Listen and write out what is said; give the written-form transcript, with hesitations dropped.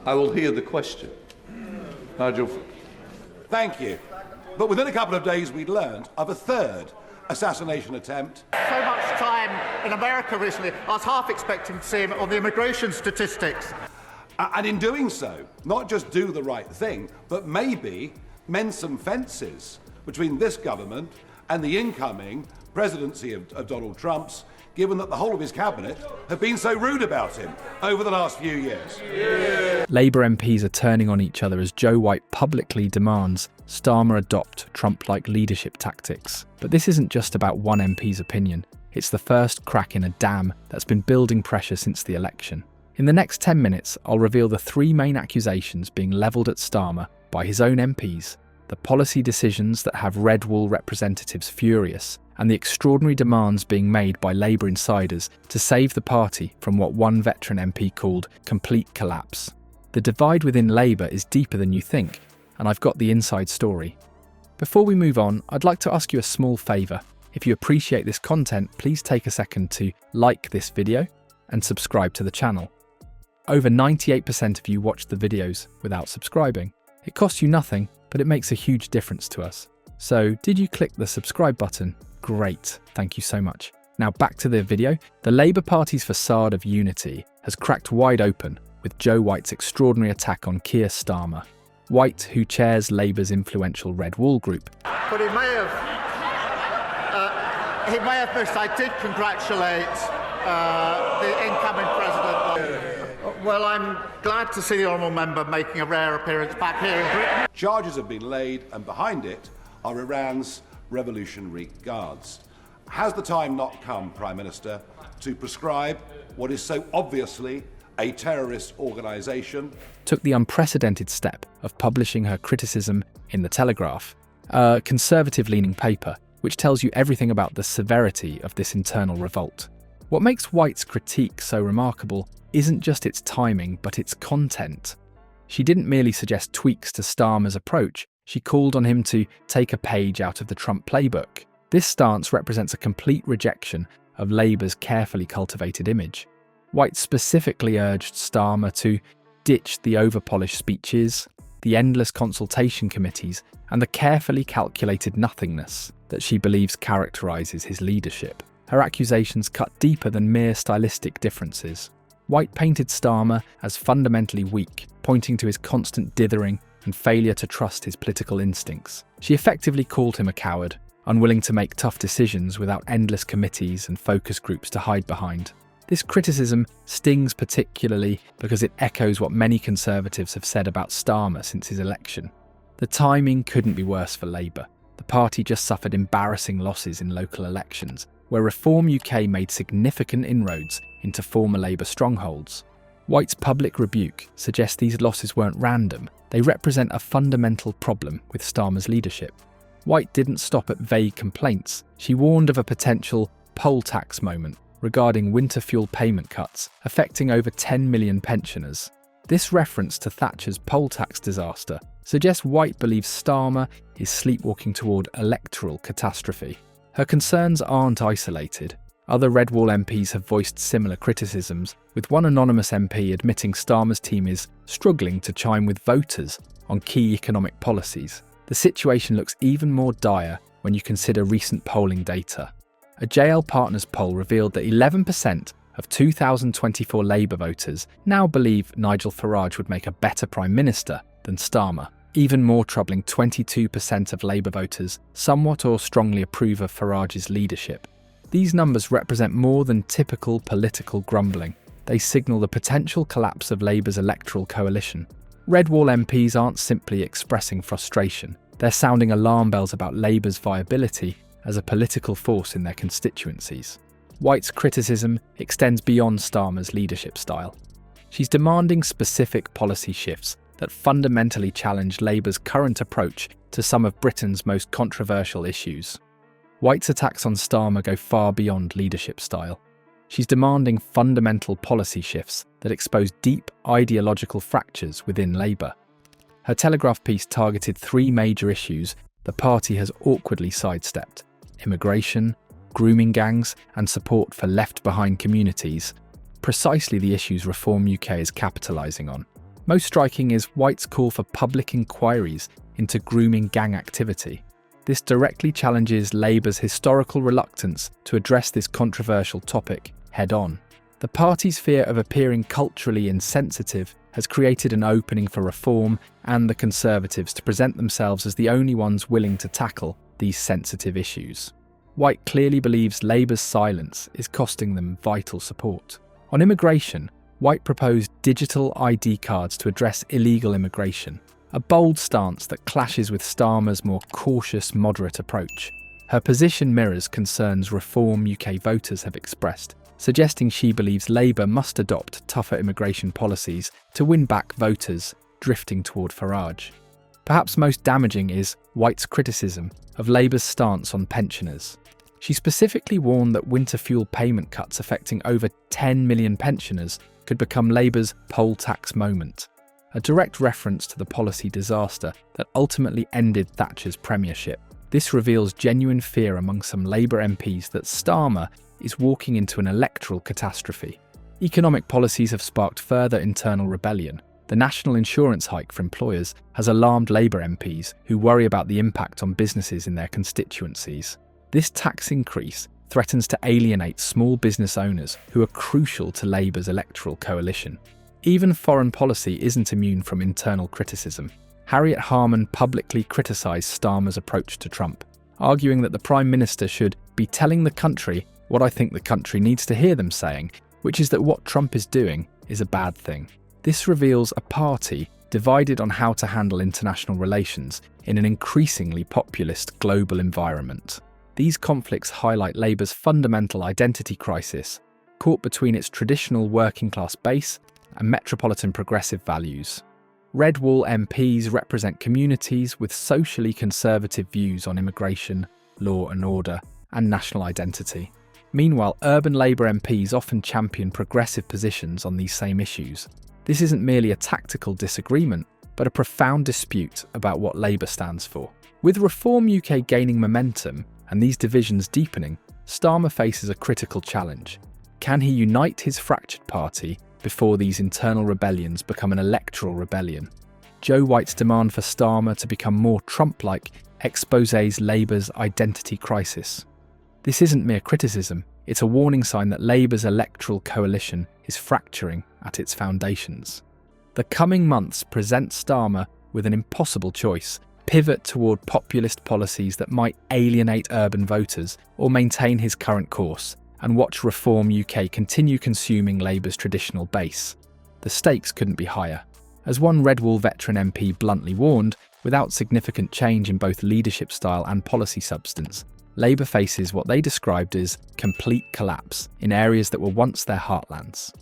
I will hear the question. Nigel. Thank you. But within a couple of days, we'd learned of a third assassination attempt. So much time in America recently, I was half expecting to see him on the immigration statistics. And in doing so, not just do the right thing, but maybe mend some fences between this government and the incoming presidency of Donald Trump's, given that the whole of his cabinet have been so rude about him over the last few years. Yeah. Labour MPs are turning on each other as Joe White publicly demands Starmer adopt Trump-like leadership tactics. But this isn't just about one MP's opinion. It's the first crack in a dam that's been building pressure since the election. In the next 10 minutes, I'll reveal the three main accusations being levelled at Starmer by his own MPs, the policy decisions that have red wall representatives furious, and the extraordinary demands being made by Labour insiders to save the party from what one veteran MP called complete collapse. The divide within Labour is deeper than you think, and I've got the inside story. Before we move on, I'd like to ask you a small favour. If you appreciate this content, please take a second to like this video and subscribe to the channel. Over 98% of you watch the videos without subscribing. It costs you nothing, but it makes a huge difference to us. So, did you click the subscribe button? Great, thank you so much. Now back to the video. The Labour Party's facade of unity has cracked wide open with Joe White's extraordinary attack on Keir Starmer. White, who chairs Labour's influential Red Wall group. But he may have missed. I did congratulate the incoming president. Well, I'm glad to see the honourable member making a rare appearance back here in Britain. Charges have been laid, and behind it are Iran's Revolutionary Guards. Has the time not come, Prime Minister, to prescribe what is so obviously a terrorist organisation? Took the unprecedented step of publishing her criticism in The Telegraph, a conservative-leaning paper which tells you everything about the severity of this internal revolt. What makes White's critique so remarkable isn't just its timing, but its content. She didn't merely suggest tweaks to Starmer's approach, she called on him to take a page out of the Trump playbook. This stance represents a complete rejection of Labour's carefully cultivated image. White specifically urged Starmer to ditch the over-polished speeches, the endless consultation committees, and the carefully calculated nothingness that she believes characterises his leadership. Her accusations cut deeper than mere stylistic differences. White painted Starmer as fundamentally weak, pointing to his constant dithering and failure to trust his political instincts. She effectively called him a coward, unwilling to make tough decisions without endless committees and focus groups to hide behind. This criticism stings particularly because it echoes what many Conservatives have said about Starmer since his election. The timing couldn't be worse for Labour. The party just suffered embarrassing losses in local elections, where Reform UK made significant inroads into former Labour strongholds. White's public rebuke suggests these losses weren't random, they represent a fundamental problem with Starmer's leadership. White didn't stop at vague complaints. She warned of a potential poll tax moment regarding winter fuel payment cuts affecting over 10 million pensioners. This reference to Thatcher's poll tax disaster suggests White believes Starmer is sleepwalking toward electoral catastrophe. Her concerns aren't isolated. Other Red Wall MPs have voiced similar criticisms, with one anonymous MP admitting Starmer's team is struggling to chime with voters on key economic policies. The situation looks even more dire when you consider recent polling data. A JL Partners poll revealed that 11% of 2024 Labour voters now believe Nigel Farage would make a better Prime Minister than Starmer. Even more troubling, 22% of Labour voters somewhat or strongly approve of Farage's leadership. These numbers represent more than typical political grumbling. They signal the potential collapse of Labour's electoral coalition. Red Wall MPs aren't simply expressing frustration. They're sounding alarm bells about Labour's viability as a political force in their constituencies. White's criticism extends beyond Starmer's leadership style. She's demanding specific policy shifts that fundamentally challenge Labour's current approach to some of Britain's most controversial issues. White's attacks on Starmer go far beyond leadership style. She's demanding fundamental policy shifts that expose deep ideological fractures within Labour. Her Telegraph piece targeted three major issues the party has awkwardly sidestepped: immigration, grooming gangs, and support for left-behind communities, precisely the issues Reform UK is capitalising on. Most striking is White's call for public inquiries into grooming gang activity. This directly challenges Labour's historical reluctance to address this controversial topic head-on. The party's fear of appearing culturally insensitive has created an opening for Reform and the Conservatives to present themselves as the only ones willing to tackle these sensitive issues. White clearly believes Labour's silence is costing them vital support. On immigration, White proposed digital ID cards to address illegal immigration, a bold stance that clashes with Starmer's more cautious, moderate approach. Her position mirrors concerns Reform UK voters have expressed, suggesting she believes Labour must adopt tougher immigration policies to win back voters drifting toward Farage. Perhaps most damaging is White's criticism of Labour's stance on pensioners. She specifically warned that winter fuel payment cuts affecting over 10 million pensioners could become Labour's poll tax moment, a direct reference to the policy disaster that ultimately ended Thatcher's premiership. This reveals genuine fear among some Labour MPs that Starmer is walking into an electoral catastrophe. Economic policies have sparked further internal rebellion. The national insurance hike for employers has alarmed Labour MPs who worry about the impact on businesses in their constituencies. This tax increase threatens to alienate small business owners who are crucial to Labour's electoral coalition. Even foreign policy isn't immune from internal criticism. Harriet Harman publicly criticised Starmer's approach to Trump, arguing that the Prime Minister should be telling the country what I think the country needs to hear them saying, which is that what Trump is doing is a bad thing. This reveals a party divided on how to handle international relations in an increasingly populist global environment. These conflicts highlight Labour's fundamental identity crisis, caught between its traditional working-class base and metropolitan progressive values. Red Wall MPs represent communities with socially conservative views on immigration, law and order, and national identity. Meanwhile, urban Labour MPs often champion progressive positions on these same issues. This isn't merely a tactical disagreement, but a profound dispute about what Labour stands for. With Reform UK gaining momentum and these divisions deepening, Starmer faces a critical challenge. Can he unite his fractured party before these internal rebellions become an electoral rebellion? Joe White's demand for Starmer to become more Trump-like exposes Labour's identity crisis. This isn't mere criticism, it's a warning sign that Labour's electoral coalition is fracturing at its foundations. The coming months present Starmer with an impossible choice: pivot toward populist policies that might alienate urban voters, or maintain his current course and watch Reform UK continue consuming Labour's traditional base. The stakes couldn't be higher. As one Red Wall veteran MP bluntly warned, without significant change in both leadership style and policy substance, Labour faces what they described as complete collapse in areas that were once their heartlands.